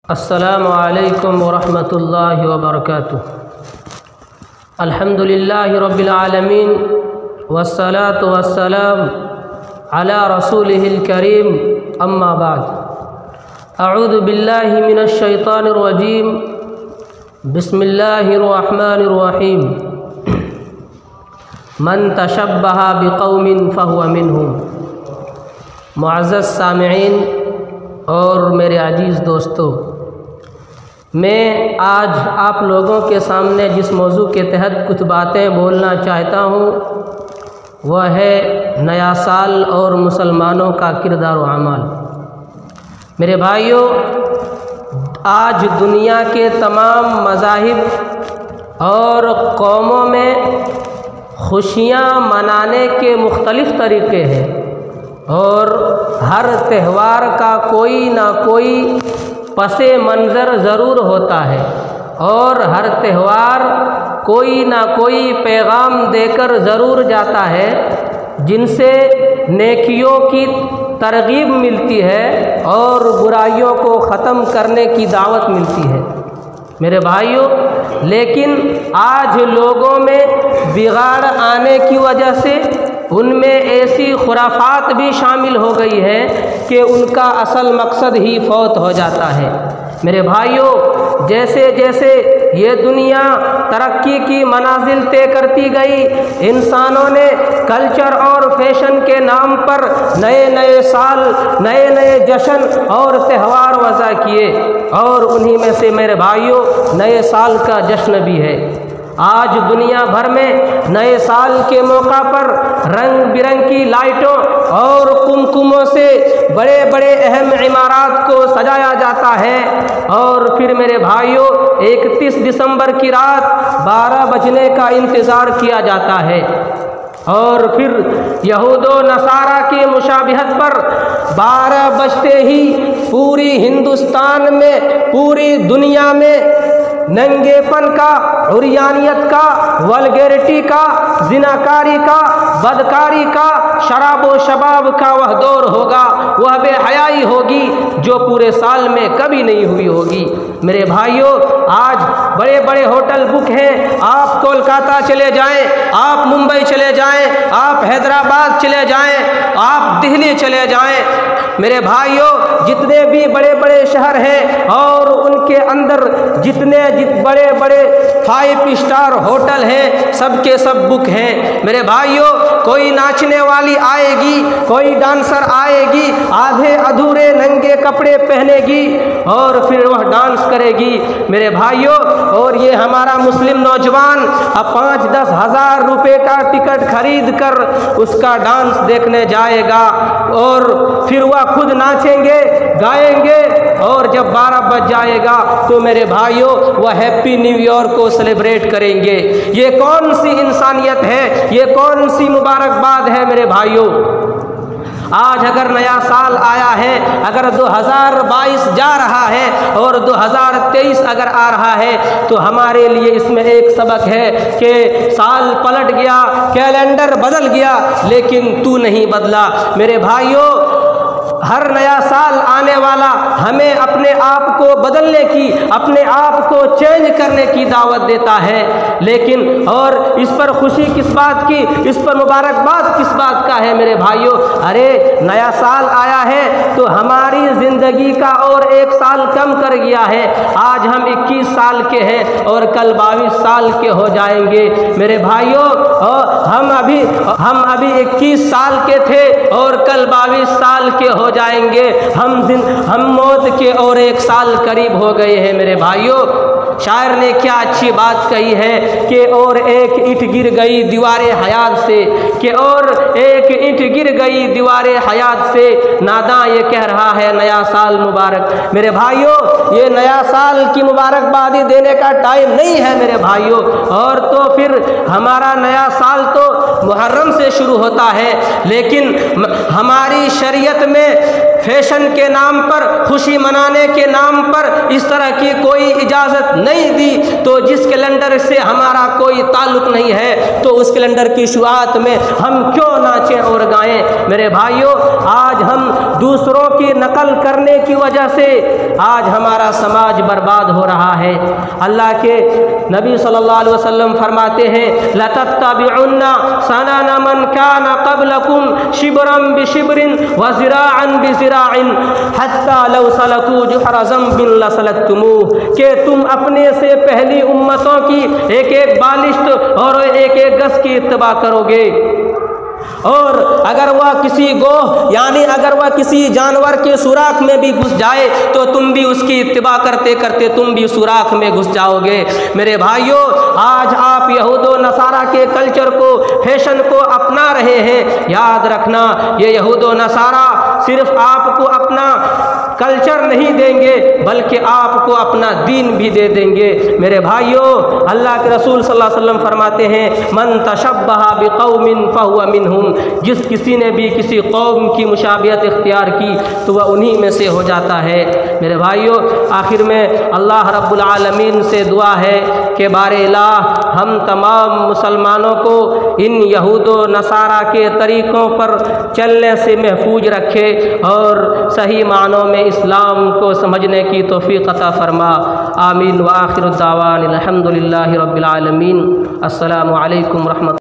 السلام علیکم ورحمۃ اللہ وبرکاتہ۔ الحمدللہ رب العالمین والصلاة والسلام علی رسولہ الکریم، اما بعد، اعوذ باللہ من الشیطان الرجیم، بسم اللہ الرحمن الرحیم۔ من تشبہ بقوم فہو منہم۔ معزز سامعین اور میرے عزیز دوستو، میں آج آپ لوگوں کے سامنے جس موضوع کے تحت کچھ باتیں بولنا چاہتا ہوں وہ ہے نیا سال اور مسلمانوں کا کردار و اعمال۔ میرے بھائیوں، آج دنیا کے تمام مذاہب اور قوموں میں خوشیاں منانے کے مختلف طریقے ہیں، اور ہر تہوار کا کوئی نہ کوئی پس منظر ضرور ہوتا ہے، اور ہر تہوار کوئی نہ کوئی پیغام دے کر ضرور جاتا ہے جن سے نیکیوں کی ترغیب ملتی ہے اور برائیوں کو ختم کرنے کی دعوت ملتی ہے۔ میرے بھائیوں، لیکن آج لوگوں میں بگاڑ آنے کی وجہ سے ان میں ایسی خرافات بھی شامل ہو گئی ہے کہ ان کا اصل مقصد ہی فوت ہو جاتا ہے۔ میرے بھائیوں، جیسے جیسے یہ دنیا ترقی کی منازل طے کرتی گئی، انسانوں نے کلچر اور فیشن کے نام پر نئے نئے سال، نئے نئے جشن اور تہوار وضع کیے، اور انہی میں سے میرے بھائیوں نئے سال کا جشن بھی ہے۔ آج دنیا بھر میں نئے سال کے موقع پر رنگ برنگ کی لائٹوں اور کمکموں سے بڑے بڑے اہم عمارات کو سجایا جاتا ہے، اور پھر میرے بھائیوں 31 دسمبر کی رات 12 بجنے کا انتظار کیا جاتا ہے، اور پھر یہود و نصارہ کی مشابہت پر 12 بجتے ہی پوری ہندوستان میں، پوری دنیا میں ننگے پن کا، عریانیت کا، ولگیرٹی کا، زناکاری کا، بدکاری کا، شراب و شباب کا وہ دور ہوگا، وہ بے حیائی ہوگی جو پورے سال میں کبھی نہیں ہوئی ہوگی۔ میرے بھائیوں، آج بڑے بڑے ہوٹل بک ہیں، آپ کولکاتہ چلے جائیں، آپ ممبئی چلے جائیں، آپ حیدرآباد چلے جائیں، آپ دہلی چلے جائیں، میرے بھائیوں جتنے بھی بڑے بڑے شہر ہیں اور ان کے اندر جتنے بڑے بڑے 5 اسٹار ہوٹل ہیں، سب کے سب بک ہیں۔ میرے بھائیوں، کوئی ناچنے والی آئے گی، کوئی ڈانسر آئے گی، آدھے ادھورے ننگے کپڑے پہنے گی اور پھر وہ ڈانس کرے گی۔ میرے بھائیوں، اور یہ ہمارا مسلم نوجوان اب 5-10 ہزار روپے کا ٹکٹ خرید کر اس کا ڈانس دیکھنے جائے گا، اور پھر وہ خود ناچیں گے، گائیں گے، اور جب 12 بج جائے گا تو میرے بھائیوں وہ ہیپی نیو ایئر کو سیلیبریٹ کریں گے۔ یہ کون سی انسانیت ہے؟ یہ کون سی مبارکباد ہے میرے بھائیوں؟ آج اگر نیا سال آیا ہے، اگر 2022 جا رہا ہے اور 2023 اگر آ رہا ہے، تو ہمارے لیے اس میں ایک سبق ہے کہ سال پلٹ گیا، کیلنڈر بدل گیا، لیکن تو نہیں بدلا۔ میرے بھائیوں، ہر نیا سال آنے والا ہمیں اپنے آپ کو بدلنے کی، اپنے آپ کو چینج کرنے کی دعوت دیتا ہے، لیکن اور اس پر خوشی کس بات کی، اس پر مبارکباد کس بات کا ہے میرے بھائیوں؟ ارے نیا سال آیا ہے تو ہماری زندگی کا اور 1 سال کم کر گیا ہے۔ آج ہم 21 سال کے ہیں اور کل 22 سال کے ہو جائیں گے۔ میرے بھائیوں، ہم ابھی 21 سال کے تھے اور کل 22 سال کے ہو جائیں گے۔ ہم موت کے اور 1 سال قریب ہو گئے ہیں میرے بھائیوں۔ شاعر نے کیا اچھی بات کہی ہے کہ اور ایک اینٹ گر گئی دیوار حیات سے، کہ اور ایک اینٹ گر گئی دیوار حیات سے، ناداں یہ کہہ رہا ہے نیا سال مبارک۔ میرے بھائیوں، یہ نیا سال کی مبارکبادی دینے کا ٹائم نہیں ہے میرے بھائیوں، اور تو پھر ہمارا نیا سال تو محرم سے شروع ہوتا ہے، لیکن ہماری شریعت میں فیشن کے نام پر، خوشی منانے کے نام پر اس طرح کی کوئی اجازت نہیں دی، تو جس کیلنڈر سے ہمارا کوئی تعلق نہیں ہے تو اس کیلنڈر کی شروعات میں ہم کیوں ناچیں اور گائیں؟ میرے بھائیوں، آج ہم دوسروں کی نقل کرنے کی وجہ سے آج ہمارا سماج برباد ہو رہا ہے۔ اللہ کے نبی صلی اللہ علیہ وسلم فرماتے ہیں لَتَتَّبِعُنَّ سَنَنَ مَنْ كَانَ قَبْلَكُمْ شِبْرًا بِشِبْرٍ وَذِرَاعًا بِذِرَاعٍ حَتَّى لَوْ سَلَكُوا جُحْرَ ذَنبٍ لَسَلَكْتُمُوهُ، کہ تم اپنے سے پہلی امتوں کی ایک ایک بالشت اور ایک ایک گز کی اتباع کرو گے، اور اگر وہ کسی گوہ یعنی اگر وہ کسی جانور کے سوراخ میں بھی گھس جائے تو تم بھی اس کی اتباع کرتے کرتے تم بھی سوراخ میں گھس جاؤ گے۔ میرے بھائیوں، آج آپ یہود و نصارہ کے کلچر کو، فیشن کو اپنا رہے ہیں۔ یاد رکھنا، یہ یہود و نصارہ صرف آپ کو اپنا کلچر نہیں دیں گے بلکہ آپ کو اپنا دین بھی دے دیں گے۔ میرے بھائیوں، اللہ کے رسول صلی اللہ علیہ وسلم فرماتے ہیں من تشبہ بقوم فہو منہم، جس کسی نے بھی کسی قوم کی مشابہت اختیار کی تو وہ انہی میں سے ہو جاتا ہے۔ میرے بھائیوں، آخر میں اللہ رب العالمین سے دعا ہے کہ بار الہ ہم تمام مسلمانوں کو ان یہود و نصارہ کے طریقوں پر چلنے سے محفوظ رکھے اور صحیح معنوں میں اسلام کو سمجھنے کی توفیق عطا فرما۔ آمین۔ وآخر الدعوان الحمد للہ رب العالمین۔ السلام علیکم ورحمۃ